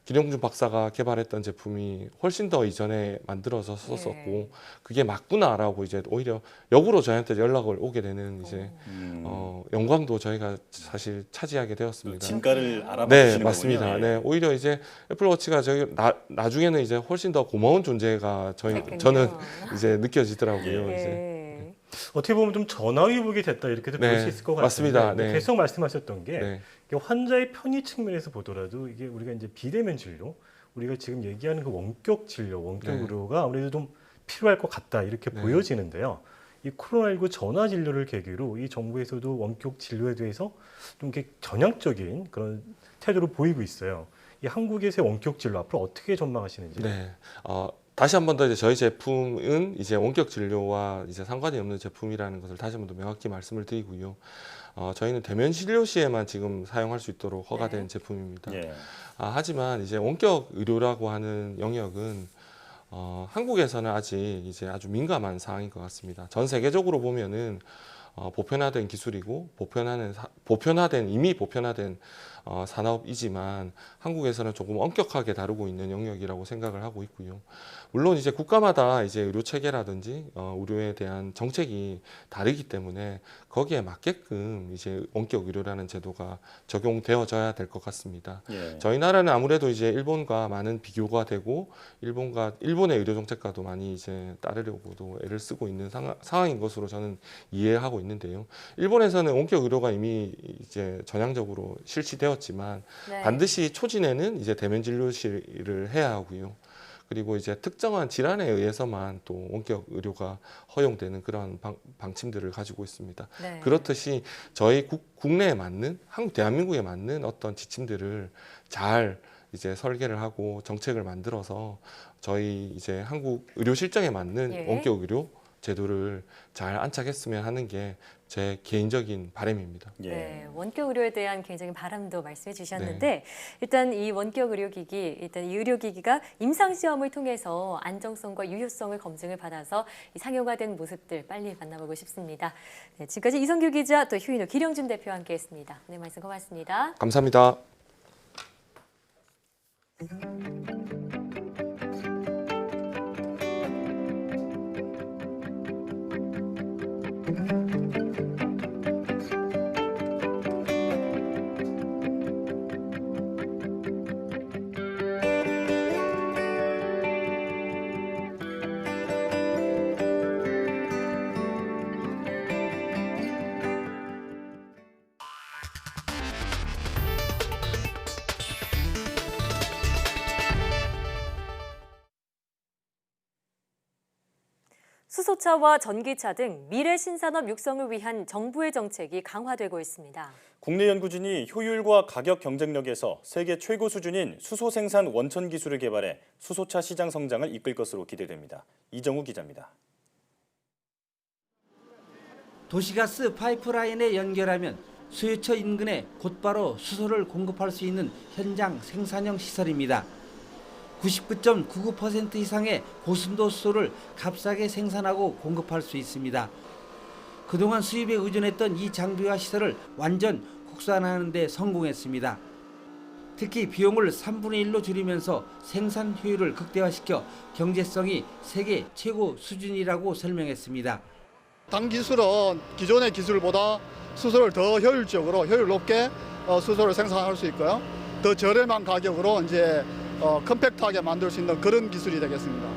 기령준 박사가 개발했던 제품이 훨씬 더 이전에 만들어서 썼었고 예. 그게 맞구나라고 이제 오히려 역으로 저희한테 연락을 오게 되는 이제 영광도 저희가 사실 차지하게 되었습니다. 진가를 알아봐 네, 주시는 맞습니다. 거군요. 네, 오히려 이제 애플워치가 나중에는 이제 훨씬 더 고마운 존재가 그렇군요. 저는 이제 느껴지더라고요. 예. 이제. 예. 어떻게 보면 좀 전화위복이 됐다 이렇게도 볼 네, 수 있을 것 같습니다. 맞습니다. 네. 계속 말씀하셨던 게 네. 이게 환자의 편의 측면에서 보더라도 이게 우리가 이제 비대면 진료, 우리가 지금 얘기하는 그 원격 진료, 원격 네. 의료가 아무래도 좀 필요할 것 같다 이렇게 네. 보여지는데요. 이 코로나19 전화 진료를 계기로 이 정부에서도 원격 진료에 대해서 좀 이렇게 전향적인 그런 태도를 보이고 있어요. 이 한국에서의 원격 진료 앞으로 어떻게 전망하시는지. 네. 다시 한 번 더 이제 저희 제품은 이제 원격 진료와 이제 상관이 없는 제품이라는 것을 다시 한 번 더 명확히 말씀을 드리고요. 저희는 대면 진료 시에만 지금 사용할 수 있도록 허가된 네. 제품입니다. 예. 하지만 이제 원격 의료라고 하는 영역은 한국에서는 아직 이제 아주 민감한 사항인 것 같습니다. 전 세계적으로 보면은 보편화된 기술이고 이미 보편화된 산업이지만 한국에서는 조금 엄격하게 다루고 있는 영역이라고 생각을 하고 있고요. 물론 이제 국가마다 이제 의료 체계라든지 의료에 대한 정책이 다르기 때문에 거기에 맞게끔 이제 원격 의료라는 제도가 적용되어져야 될 것 같습니다. 예. 저희 나라는 아무래도 이제 일본과 많은 비교가 되고 일본의 의료 정책과도 많이 이제 따르려고도 애를 쓰고 있는 상황인 것으로 저는 이해하고 있는데요. 일본에서는 원격 의료가 이미 이제 전향적으로 실시되었지만 네. 반드시 초진에는 이제 대면 진료실을 해야 하고요. 그리고 이제 특정한 질환에 의해서만 또 원격 의료가 허용되는 그런 방침들을 가지고 있습니다. 네. 그렇듯이 저희 국내에 맞는 대한민국에 맞는 어떤 지침들을 잘 이제 설계를 하고 정책을 만들어서 저희 이제 한국 의료 실정에 맞는 예. 원격 의료 제도를 잘 안착했으면 하는 게 제 개인적인 바람입니다. 예. 네, 원격 의료에 대한 개인적인 바람도 말씀해 주셨는데 일단 이 원격 의료기기, 일단 이 의료기기가 임상시험을 통해서 안정성과 유효성을 검증을 받아서 이 상용화된 모습들 빨리 만나보고 싶습니다. 네, 지금까지 이성규 기자 또 휴인호 기령준 대표와 함께했습니다. 오늘 말씀 고맙습니다. 감사합니다. 수소차와 전기차 등 미래 신산업 육성을 위한 정부의 정책이 강화되고 있습니다. 국내 연구진이 효율과 가격 경쟁력에서 세계 최고 수준인 수소 생산 원천 기술을 개발해 수소차 시장 성장을 이끌 것으로 기대됩니다. 이정우 기자입니다. 도시가스 파이프라인에 연결하면 수요처 인근에 곧바로 수소를 공급할 수 있는 현장 생산형 시설입니다. 99.99% 이상의 고순도 수소를 값싸게 생산하고 공급할 수 있습니다. 그동안 수입에 의존했던 이 장비와 시설을 완전 국산화하는 데 성공했습니다. 특히 비용을 3분의 1로 줄이면서 생산 효율을 극대화시켜 경제성이 세계 최고 수준이라고 설명했습니다. 당 기술은 기존의 기술보다 수소를 더 효율적으로 효율 높게 수소를 생산할 수 있고요. 더 저렴한 가격으로 이제 컴팩트하게 만들 수 있는 그런 기술이 되겠습니다.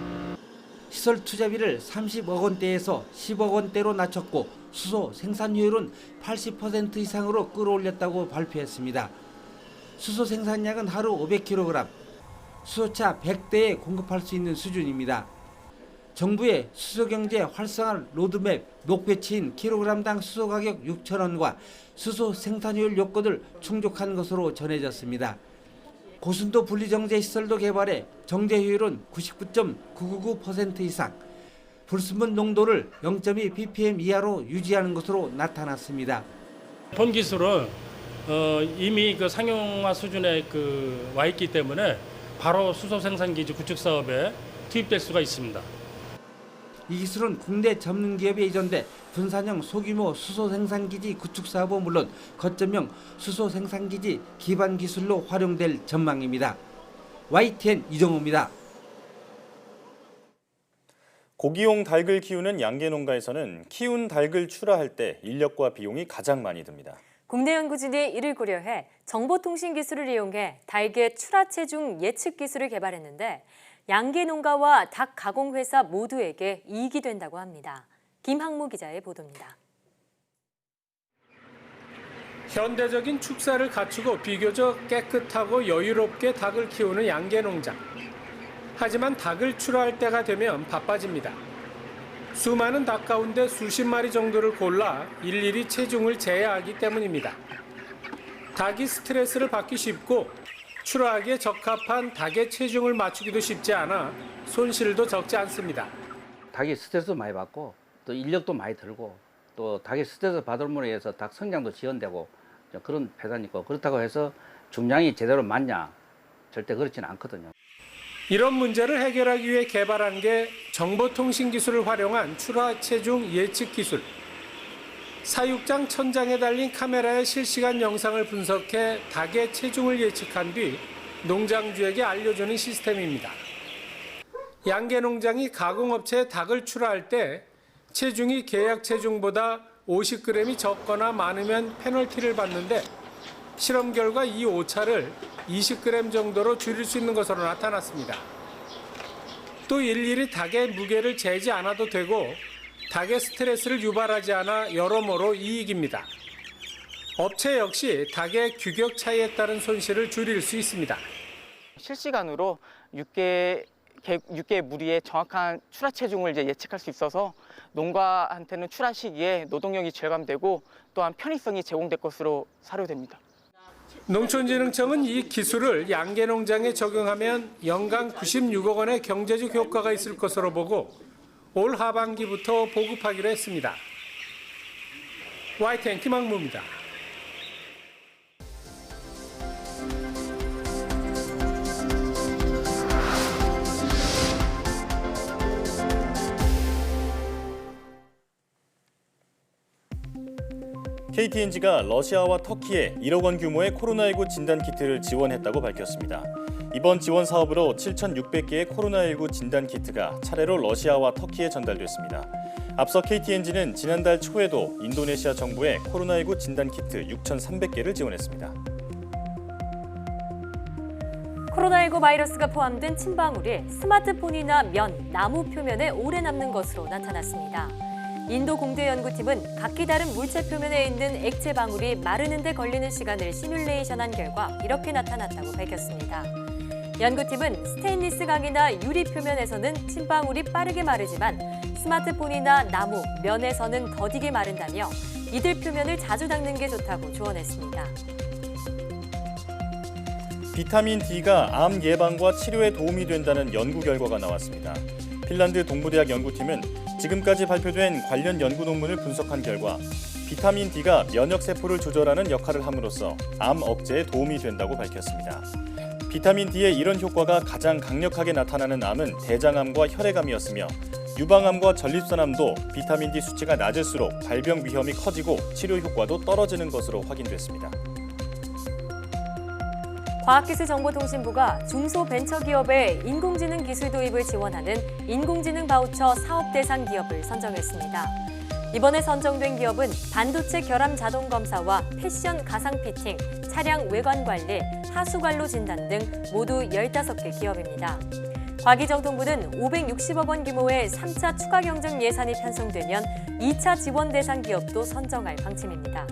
시설 투자비를 30억 원대에서 10억 원대로 낮췄고 수소 생산 효율은 80% 이상으로 끌어올렸다고 발표했습니다. 수소 생산량은 하루 500kg, 수소차 100대에 공급할 수 있는 수준입니다. 정부의 수소경제 활성화 로드맵 목표치인 킬로그램당 수소 가격 6,000원과 수소 생산효율 요건을 충족한 것으로 전해졌습니다. 고순도 분리정제 시설도 개발해 정제효율은 99.999% 이상, 불순물 농도를 0.2 ppm 이하로 유지하는 것으로 나타났습니다. 본 기술은 이미 그 상용화 수준에 와 있기 때문에 바로 수소 생산 기지 구축 사업에 투입될 수가 있습니다. 이 기술은 국내 전문 기업에 이전돼 분산형 소규모 수소 생산기지 구축 사업은 물론 거점형 수소 생산기지 기반 기술로 활용될 전망입니다. YTN 이정우입니다. 고기용 닭을 키우는 양계 농가에서는 키운 닭을 출하할 때 인력과 비용이 가장 많이 듭니다. 국내 연구진이 이를 고려해 정보통신 기술을 이용해 닭의 출하 체중 예측 기술을 개발했는데 양계 농가와 닭 가공회사 모두에게 이익이 된다고 합니다. 김학무 기자의 보도입니다. 현대적인 축사를 갖추고 비교적 깨끗하고 여유롭게 닭을 키우는 양계 농장. 하지만 닭을 출하할 때가 되면 바빠집니다. 수많은 닭 가운데 수십 마리 정도를 골라 일일이 체중을 재야 하기 때문입니다. 닭이 스트레스를 받기 쉽고 출하하기에 적합한 닭의 체중을 맞추기도 쉽지 않아 손실도 적지 않습니다. 닭이 스트레스도 많이 받고 또 인력도 많이 들고 또 닭이 스트레스 받음으로 인해서 닭 성장도 지연되고 그런 폐단이 있고 그렇다고 해서 중량이 제대로 맞냐? 절대 그렇지는 않거든요. 이런 문제를 해결하기 위해 개발한 게 정보통신 기술을 활용한 출하 체중 예측 기술. 사육장 천장에 달린 카메라의 실시간 영상을 분석해 닭의 체중을 예측한 뒤 농장주에게 알려주는 시스템입니다. 양계 농장이 가공업체에 닭을 출하할 때 체중이 계약 체중보다 50g이 적거나 많으면 페널티를 받는데 실험 결과 이 오차를 20g 정도로 줄일 수 있는 것으로 나타났습니다. 또 일일이 닭의 무게를 재지 않아도 되고 닭의 스트레스를 유발하지 않아 여러모로 이익입니다. 업체 역시 닭의 규격 차이에 따른 손실을 줄일 수 있습니다. 실시간으로 6개 무리의 정확한 출하 체중을 예측할 수 있어서 농가한테는 출하 시기에 노동력이 절감되고 또한 편의성이 제공될 것으로 사료됩니다. 농촌진흥청은 이 기술을 양계 농장에 적용하면 연간 96억 원의 경제적 효과가 있을 것으로 보고 올 하반기부터 보급하기로 했습니다. YTN 김학무입니다. KTNG가 러시아와 터키에 1억 원 규모의 코로나19 진단키트를 지원했다고 밝혔습니다. 이번 지원 사업으로 7,600개의 코로나19 진단키트가 차례로 러시아와 터키에 전달됐습니다. 앞서 KTNG는 지난달 초에도 인도네시아 정부에 코로나19 진단키트 6,300개를 지원했습니다. 코로나19 바이러스가 포함된 침방울이 스마트폰이나 면, 나무 표면에 오래 남는 것으로 나타났습니다. 인도 공대 연구팀은 각기 다른 물체 표면에 있는 액체 방울이 마르는 데 걸리는 시간을 시뮬레이션한 결과 이렇게 나타났다고 밝혔습니다. 연구팀은 스테인리스 강이나 유리 표면에서는 침방울이 빠르게 마르지만 스마트폰이나 나무, 면에서는 더디게 마른다며 이들 표면을 자주 닦는 게 좋다고 조언했습니다. 비타민 D가 암 예방과 치료에 도움이 된다는 연구 결과가 나왔습니다. 핀란드 동부대학 연구팀은 지금까지 발표된 관련 연구 논문을 분석한 결과 비타민 D가 면역세포를 조절하는 역할을 함으로써 암 억제에 도움이 된다고 밝혔습니다. 비타민 D의 이런 효과가 가장 강력하게 나타나는 암은 대장암과 혈액암이었으며 유방암과 전립선암도 비타민 D 수치가 낮을수록 발병 위험이 커지고 치료 효과도 떨어지는 것으로 확인됐습니다. 과학기술정보통신부가 중소벤처기업의 인공지능 기술 도입을 지원하는 인공지능 바우처 사업 대상 기업을 선정했습니다. 이번에 선정된 기업은 반도체 결함 자동 검사와 패션 가상 피팅, 차량 외관 관리, 하수관로 진단 등 모두 15개 기업입니다. 과기정통부는 560억 원 규모의 3차 추가 경쟁 예산이 편성되면 2차 지원 대상 기업도 선정할 방침입니다.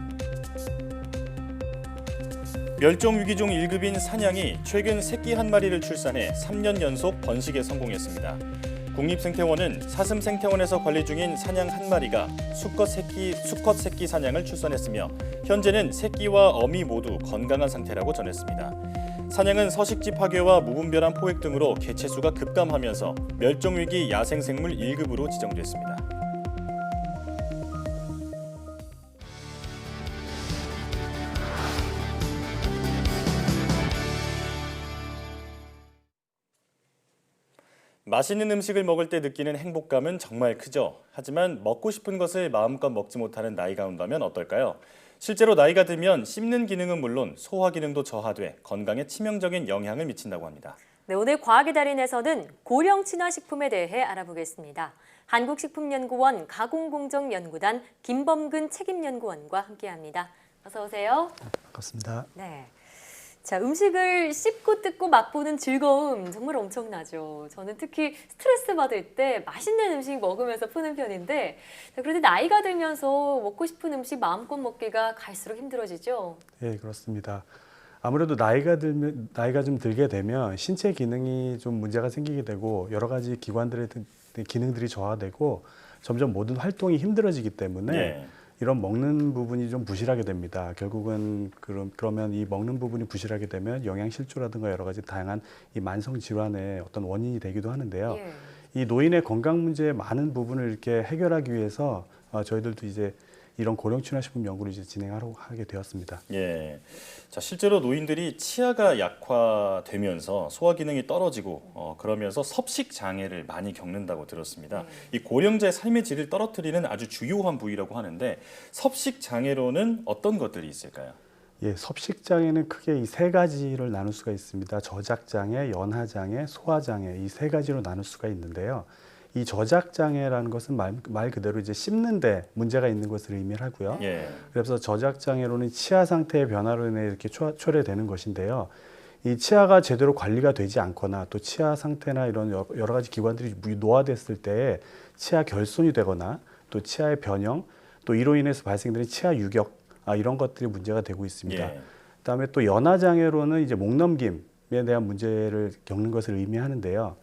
멸종위기종 1급인 사냥이 최근 새끼 한 마리를 출산해 3년 연속 번식에 성공했습니다. 국립생태원은 사슴생태원에서 관리 중인 사냥 한 마리가 수컷 새끼 사냥을 출산했으며 현재는 새끼와 어미 모두 건강한 상태라고 전했습니다. 사냥은 서식지 파괴와 무분별한 포획 등으로 개체수가 급감하면서 멸종위기 야생생물 1급으로 지정됐습니다. 맛있는 음식을 먹을 때 느끼는 행복감은 정말 크죠. 하지만 먹고 싶은 것을 마음껏 먹지 못하는 나이가 온다면 어떨까요? 실제로 나이가 들면 씹는 기능은 물론 소화 기능도 저하돼 건강에 치명적인 영향을 미친다고 합니다. 네, 오늘 과학의 달인에서는 고령 친화식품에 대해 알아보겠습니다. 한국식품연구원 가공공정연구단 김범근 책임연구원과 함께합니다. 어서 오세요. 반갑습니다. 네. 자, 음식을 씹고 뜯고 맛보는 즐거움 정말 엄청나죠. 저는 특히 스트레스 받을 때 맛있는 음식 먹으면서 푸는 편인데, 그런데 나이가 들면서 먹고 싶은 음식 마음껏 먹기가 갈수록 힘들어지죠. 네, 그렇습니다. 아무래도 나이가 좀 들게 되면 신체 기능이 좀 문제가 생기게 되고 여러 가지 기관들의 기능들이 저하되고 점점 모든 활동이 힘들어지기 때문에 네. 이런 먹는 부분이 좀 부실하게 됩니다. 결국은 그러면 이 먹는 부분이 부실하게 되면 영양실조라든가 여러 가지 다양한 이 만성 질환의 어떤 원인이 되기도 하는데요. 예. 이 노인의 건강 문제의 많은 부분을 이렇게 해결하기 위해서 저희들도 이제 이런 고령 친화식품 연구를 이제 하게 되었습니다. 예. 자, 실제로 노인들이 치아가 약화되면서 소화 기능이 떨어지고 그러면서 섭식 장애를 많이 겪는다고 들었습니다. 이 고령자의 삶의 질을 떨어뜨리는 아주 주요한 부위라고 하는데 섭식 장애로는 어떤 것들이 있을까요? 예, 섭식 장애는 크게 이 세 가지를 나눌 수가 있습니다. 저작 장애, 연하 장애, 소화 장애 이 세 가지로 나눌 수가 있는데요. 이 저작 장애라는 것은 말 그대로 이제 씹는데 문제가 있는 것을 의미를 하고요. 예. 그래서 저작 장애로는 치아 상태의 변화로 인해 이렇게 초래되는 것인데요. 이 치아가 제대로 관리가 되지 않거나 또 치아 상태나 이런 여러 가지 기관들이 노화됐을 때 치아 결손이 되거나 또 치아의 변형 또 이로 인해서 발생되는 치아 유격 이런 것들이 문제가 되고 있습니다. 예. 그다음에 또 연하 장애로는 이제 목 넘김에 대한 문제를 겪는 것을 의미하는데요.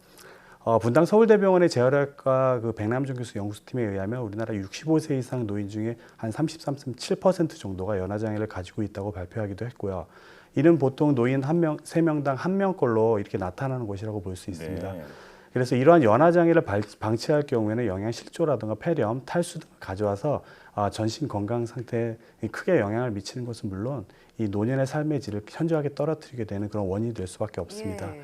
분당 서울대병원의 재활학과 백남준 교수 연구팀에 의하면 우리나라 65세 이상 노인 중에 한 33.7% 정도가 연하장애를 가지고 있다고 발표하기도 했고요. 이는 보통 노인 3명당 1명꼴로 이렇게 나타나는 것이라고 볼 수 있습니다. 네. 그래서 이러한 연하장애를 방치할 경우에는 영양실조라든가 폐렴, 탈수 등을 가져와서 전신 건강 상태에 크게 영향을 미치는 것은 물론 이 노년의 삶의 질을 현저하게 떨어뜨리게 되는 그런 원인이 될 수밖에 없습니다. 예.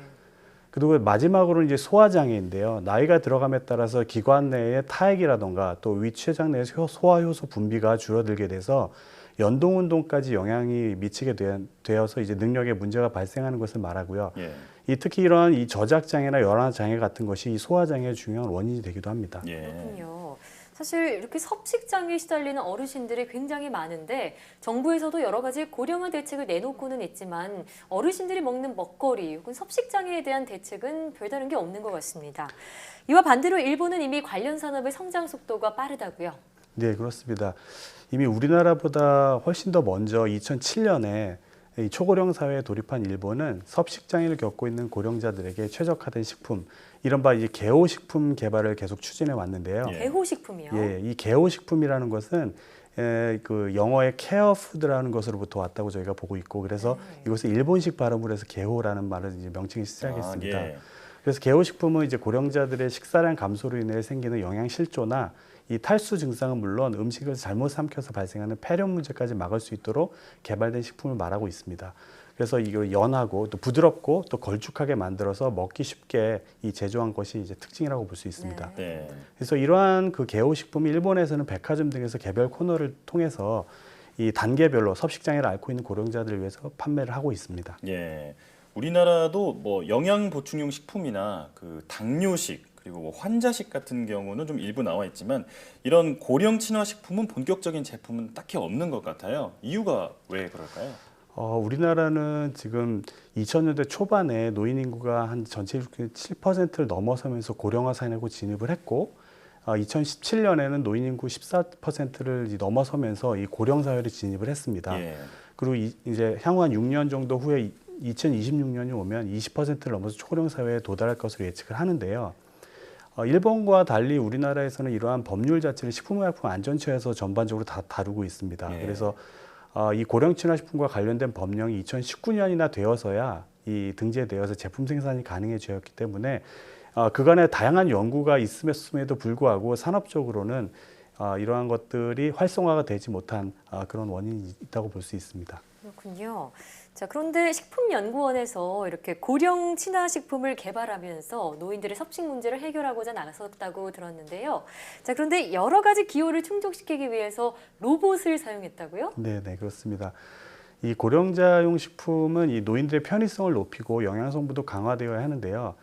그리고 마지막으로 이제 소화장애인데요. 나이가 들어감에 따라서 기관 내의 타액이라던가 또 위췌장 내에서 소화효소 분비가 줄어들게 돼서 연동운동까지 영향이 미치게 되어서 이제 능력에 문제가 발생하는 것을 말하고요. 예. 특히 이러한 이 저작장애나 연하장애 같은 것이 이 소화장애의 중요한 원인이 되기도 합니다. 예. 그렇군요. 사실 이렇게 섭식장애에 시달리는 어르신들이 굉장히 많은데 정부에서도 여러 가지 고령화 대책을 내놓고는 있지만 어르신들이 먹는 먹거리 혹은 섭식장애에 대한 대책은 별다른 게 없는 것 같습니다. 이와 반대로 일본은 이미 관련 산업의 성장 속도가 빠르다고요? 네, 그렇습니다. 이미 우리나라보다 훨씬 더 먼저 2007년에 이 초고령 사회에 돌입한 일본은 섭식장애를 겪고 있는 고령자들에게 최적화된 식품, 이른바 이제 개호식품 개발을 계속 추진해 왔는데요. 개호식품이요? 예, 이 개호식품이라는 것은 그 영어의 케어 푸드라는 것으로부터 왔다고 저희가 보고 있고, 그래서 이것을 일본식 발음으로 해서 개호라는 말을 이제 명칭이 시작했습니다. 그래서 개호식품은 이제 고령자들의 식사량 감소로 인해 생기는 영양 실조나 이 탈수 증상은 물론 음식을 잘못 삼켜서 발생하는 폐렴 문제까지 막을 수 있도록 개발된 식품을 말하고 있습니다. 그래서 이걸 연하고 또 부드럽고 또 걸쭉하게 만들어서 먹기 쉽게 이 제조한 것이 이제 특징이라고 볼 수 있습니다. 네. 그래서 이러한 그 개호식품이 일본에서는 백화점 등에서 개별 코너를 통해서 이 단계별로 섭식장애를 앓고 있는 고령자들을 위해서 판매를 하고 있습니다. 예. 우리나라도 뭐 영양 보충용 식품이나 그 당뇨식 그리고 뭐 환자식 같은 경우는 좀 일부 나와 있지만 이런 고령 친화 식품은 본격적인 제품은 딱히 없는 것 같아요. 이유가 왜 그럴까요? 우리나라는 지금 2000년대 초반에 노인 인구가 한 전체 인구의 7%를 넘어서면서 고령화 사회로 진입을 했고, 2017년에는 노인 인구 14%를 넘어서면서 이 고령 사회로 진입을 했습니다. 그리고 이제 향후 한 6년 정도 후에 2026년이 오면 20%를 넘어서 초고령 사회에 도달할 것으로 예측을 하는데요. 일본과 달리 우리나라에서는 이러한 법률 자체를 식품의약품 안전처에서 전반적으로 다 다루고 있습니다. 그래서 이 고령 친화식품과 관련된 법령이 2019년이나 되어서야 이 등재되어서 제품 생산이 가능해졌기 때문에 그간에 다양한 연구가 있음에도 불구하고 산업적으로는 이러한 것들이 활성화가 되지 못한 그런 원인이 있다고 볼 수 있습니다. 그렇군요. 자, 그런데 식품연구원에서 이렇게 고령 친화 식품을 개발하면서 노인들의 섭식 문제를 해결하고자 나섰다고 들었는데요. 자, 그런데 여러 가지 기호를 충족시키기 위해서 로봇을 사용했다고요? 네, 그렇습니다. 이 고령자용 식품은 이 노인들의 편의성을 높이고 영양 성분도 강화되어야 하는데요.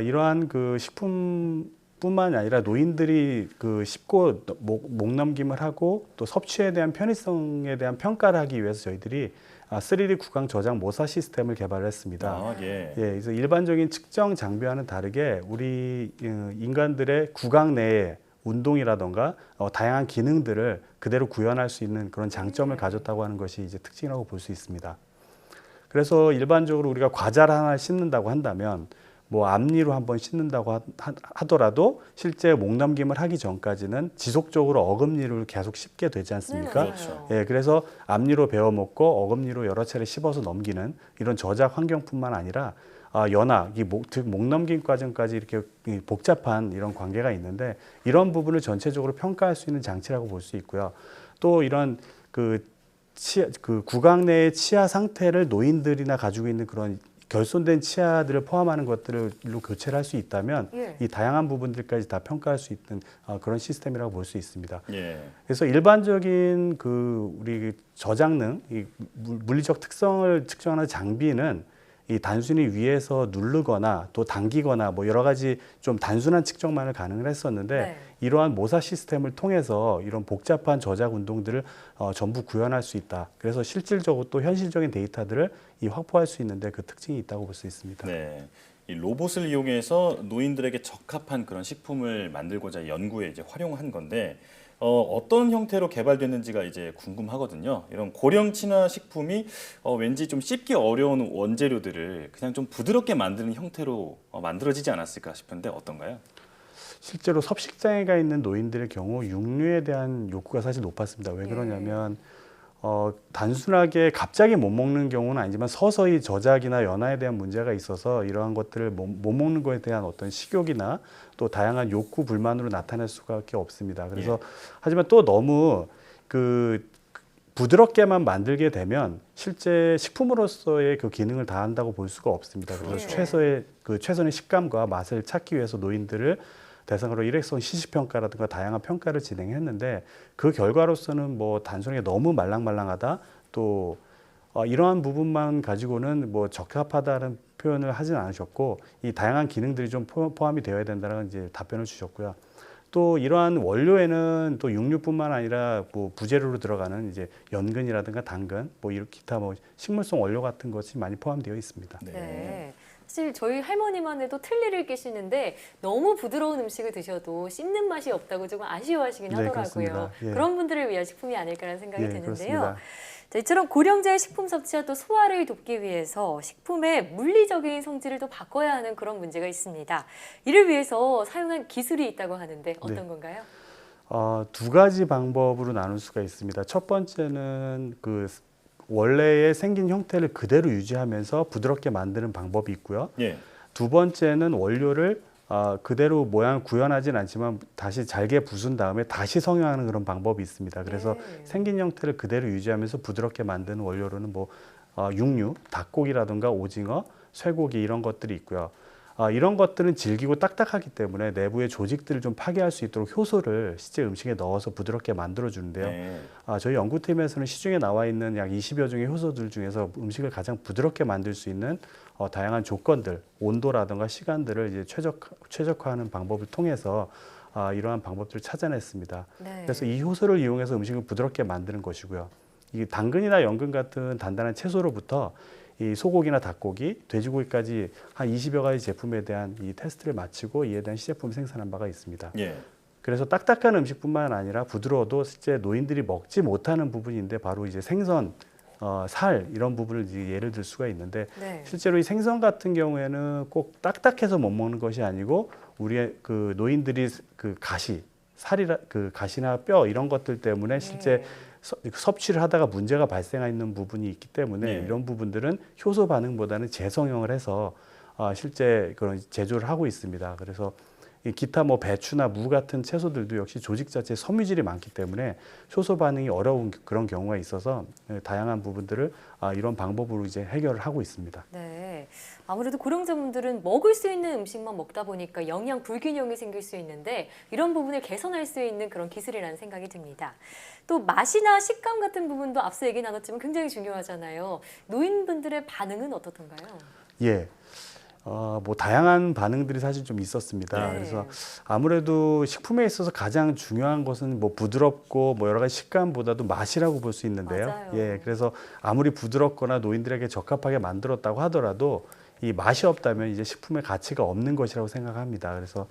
이러한 그 식품뿐만 아니라 노인들이 그 쉽고 목 넘김을 하고 또 섭취에 대한 편의성에 대한 평가를 하기 위해서 저희들이 3D 구강 저장 모사 시스템을 개발했습니다. 그래서 일반적인 측정 장비와는 다르게 우리 인간들의 구강 내에 운동이라던가 다양한 기능들을 그대로 구현할 수 있는 그런 장점을 가졌다고 하는 것이 이제 특징이라고 볼 수 있습니다. 그래서 일반적으로 우리가 과자를 하나 씻는다고 한다면 뭐 앞니로 한번 씻는다고 하더라도 실제 목 넘김을 하기 전까지는 지속적으로 어금니를 계속 씹게 되지 않습니까? 그렇죠. 그래서 앞니로 베어 먹고 어금니로 여러 차례 씹어서 넘기는 이런 저작 환경뿐만 아니라 연화, 즉 목 넘김 과정까지 이렇게 복잡한 이런 관계가 있는데 이런 부분을 전체적으로 평가할 수 있는 장치라고 볼 수 있고요. 또 이런 그 구강 내의 치아 상태를 노인들이나 가지고 있는 그런 결손된 치아들을 포함하는 것들로 교체를 할 수 있다면 이 다양한 부분들까지 다 평가할 수 있는 그런 시스템이라고 볼 수 있습니다. 그래서 일반적인 그 우리 저장능, 이 물리적 특성을 측정하는 장비는 이 단순히 위에서 누르거나 또 당기거나 뭐 여러 가지 좀 단순한 측정만을 가능을 했었는데 이러한 모사 시스템을 통해서 이런 복잡한 저작 운동들을 전부 구현할 수 있다. 그래서 실질적으로 또 현실적인 데이터들을 확보할 수 있는데 그 특징이 있다고 볼 수 있습니다. 이 로봇을 이용해서 노인들에게 적합한 그런 식품을 만들고자 연구에 이제 활용한 건데 어떤 형태로 개발됐는지가 이제 궁금하거든요. 이런 고령 친화 식품이 왠지 좀 씹기 어려운 원재료들을 그냥 좀 부드럽게 만드는 형태로 만들어지지 않았을까 싶은데 어떤가요? 실제로 섭식장애가 있는 노인들의 경우 육류에 대한 욕구가 사실 높았습니다. 왜 그러냐면 단순하게 갑자기 못 먹는 경우는 아니지만 서서히 저작이나 연화에 대한 문제가 있어서 이러한 것들을 못 먹는 것에 대한 어떤 식욕이나 또 다양한 욕구 불만으로 나타날 수밖에 없습니다. 그래서 하지만 또 너무 부드럽게만 만들게 되면 실제 식품으로서의 그 기능을 다한다고 볼 수가 없습니다. 그래서 최선의 식감과 맛을 찾기 위해서 노인들을 대상으로 일회성 시식평가라든가 다양한 평가를 진행했는데 그 결과로서는 뭐 단순하게 너무 말랑말랑하다 또 이러한 부분만 가지고는 뭐 적합하다는 표현을 하진 않으셨고 이 다양한 기능들이 좀 포함이 되어야 된다는 이제 답변을 주셨고요. 또 이러한 원료에는 또 육류뿐만 아니라 뭐 부재료로 들어가는 이제 연근이라든가 당근 뭐 이렇게 기타 뭐 식물성 원료 같은 것이 많이 포함되어 있습니다. 사실 저희 할머니만 해도 틀니를 끼시는데 너무 부드러운 음식을 드셔도 씹는 맛이 없다고 조금 아쉬워하시긴 하더라고요. 그런 분들을 위한 식품이 아닐까라는 생각이 드는데요. 자, 이처럼 고령자의 식품 섭취와 또 소화를 돕기 위해서 식품의 물리적인 성질을 또 바꿔야 하는 그런 문제가 있습니다. 이를 위해서 사용한 기술이 있다고 하는데 어떤 네. 건가요? 두 가지 방법으로 나눌 수가 있습니다. 첫 번째는 그 원래의 생긴 형태를 그대로 유지하면서 부드럽게 만드는 방법이 있고요. 예. 두 번째는 원료를 그대로 모양을 구현하진 않지만 다시 잘게 부순 다음에 다시 성형하는 그런 방법이 있습니다. 그래서 생긴 형태를 그대로 유지하면서 부드럽게 만드는 원료로는 육류, 닭고기라든가 오징어, 쇠고기 이런 것들이 있고요. 이런 것들은 질기고 딱딱하기 때문에 내부의 조직들을 좀 파괴할 수 있도록 효소를 실제 음식에 넣어서 부드럽게 만들어 주는데요. 네. 저희 연구팀에서는 시중에 나와 있는 약 20여 종의 효소들 중에서 음식을 가장 부드럽게 만들 수 있는 다양한 조건들, 온도라든가 시간들을 이제 최적화하는 방법을 통해서 이러한 방법들을 찾아냈습니다. 네. 그래서 이 효소를 이용해서 음식을 부드럽게 만드는 것이고요. 이 당근이나 연근 같은 단단한 채소로부터 이 소고기나 닭고기, 돼지고기까지 한 20여 가지 제품에 대한 이 테스트를 마치고 이에 대한 시제품을 생산한 바가 있습니다. 예. 그래서 딱딱한 음식뿐만 아니라 부드러워도 실제 노인들이 먹지 못하는 부분인데 바로 이제 생선, 살 이런 부분을 이제 예를 들 수가 있는데 네. 실제로 이 생선 같은 경우에는 꼭 딱딱해서 못 먹는 것이 아니고 우리의 그 노인들이 그 가시나 뼈 이런 것들 때문에 실제 섭취를 하다가 문제가 발생하는 부분이 있기 때문에 네. 이런 부분들은 효소 반응보다는 재성형을 해서 실제 그런 제조를 하고 있습니다. 그래서 이 기타 배추나 무 같은 채소들도 역시 조직 자체에 섬유질이 많기 때문에 효소 반응이 어려운 그런 경우가 있어서 다양한 부분들을 이런 방법으로 이제 해결을 하고 있습니다. 네, 아무래도 고령자분들은 먹을 수 있는 음식만 먹다 보니까 영양 불균형이 생길 수 있는데 이런 부분을 개선할 수 있는 그런 기술이라는 생각이 듭니다. 또 맛이나 식감 같은 부분도 앞서 얘기 나눴지만 굉장히 중요하잖아요. 노인분들의 반응은 어떻던가요? 예. 다양한 반응들이 사실 좀 있었습니다. 네. 그래서 아무래도 식품에 있어서 가장 중요한 것은 부드럽고 여러 가지 식감보다도 맛이라고 볼 수 있는데요. 맞아요. 예, 그래서 아무리 부드럽거나 노인들에게 적합하게 만들었다고 하더라도 이 맛이 없다면 이제 식품의 가치가 없는 것이라고 생각합니다. 그래서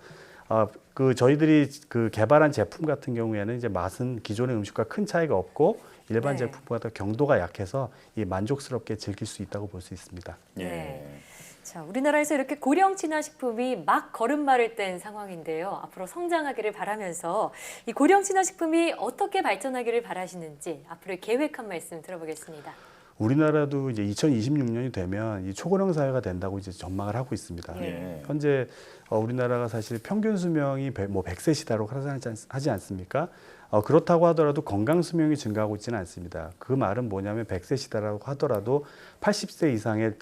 저희들이 개발한 제품 같은 경우에는 이제 맛은 기존의 음식과 큰 차이가 없고 일반 네. 제품보다 경도가 약해서 만족스럽게 즐길 수 있다고 볼 수 있습니다. 네. 자, 우리나라에서 이렇게 고령 친화 식품이 막 걸음마를 뗀 상황인데요. 앞으로 성장하기를 바라면서 이 고령 친화 식품이 어떻게 발전하기를 바라시는지 앞으로의 계획 한 말씀 들어보겠습니다. 우리나라도 이제 2026년이 되면 이 초고령 사회가 된다고 이제 전망을 하고 있습니다. 예. 현재 우리나라가 사실 평균 수명이 100세 시대로 하지 않습니까? 그렇다고 하더라도 건강 수명이 증가하고 있지는 않습니다. 그 말은 뭐냐면 100세 시대라고 하더라도 80세 이상의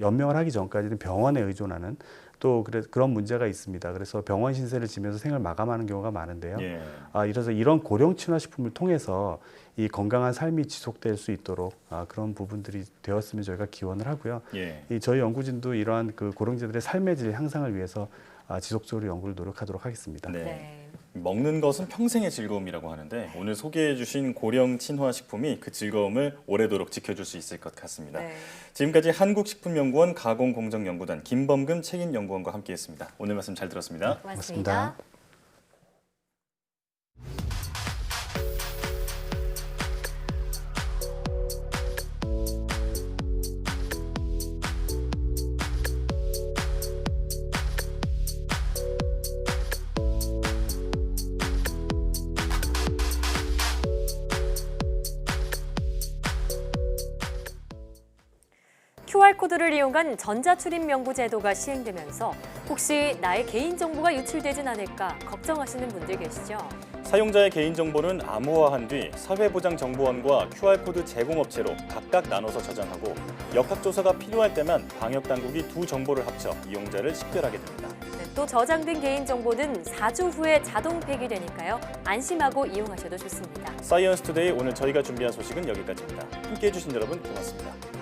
연명을 하기 전까지는 병원에 의존하는 또 그런 문제가 있습니다. 그래서 병원 신세를 지면서 생을 마감하는 경우가 많은데요. 예. 이래서 이런 고령 친화 식품을 통해서 이 건강한 삶이 지속될 수 있도록 그런 부분들이 되었으면 저희가 기원을 하고요. 예. 저희 연구진도 이러한 고령자들의 삶의 질 향상을 위해서 지속적으로 연구를 노력하도록 하겠습니다. 네. 먹는 것은 평생의 즐거움이라고 하는데 오늘 소개해 주신 고령 친화 식품이 그 즐거움을 오래도록 지켜줄 수 있을 것 같습니다. 네. 지금까지 한국식품연구원 가공공정연구단 김범금 책임연구원과 함께했습니다. 오늘 말씀 잘 들었습니다. 고맙습니다. QR코드를 이용한 전자출입 명부 제도가 시행되면서 혹시 나의 개인정보가 유출되진 않을까 걱정하시는 분들 계시죠? 사용자의 개인정보는 암호화한 뒤 사회보장정보원과 QR코드 제공업체로 각각 나눠서 저장하고 역학조사가 필요할 때만 방역당국이 두 정보를 합쳐 이용자를 식별하게 됩니다. 또 저장된 개인정보는 4주 후에 자동 폐기되니까요. 안심하고 이용하셔도 좋습니다. 사이언스 투데이 오늘 저희가 준비한 소식은 여기까지입니다. 함께해 주신 여러분 고맙습니다.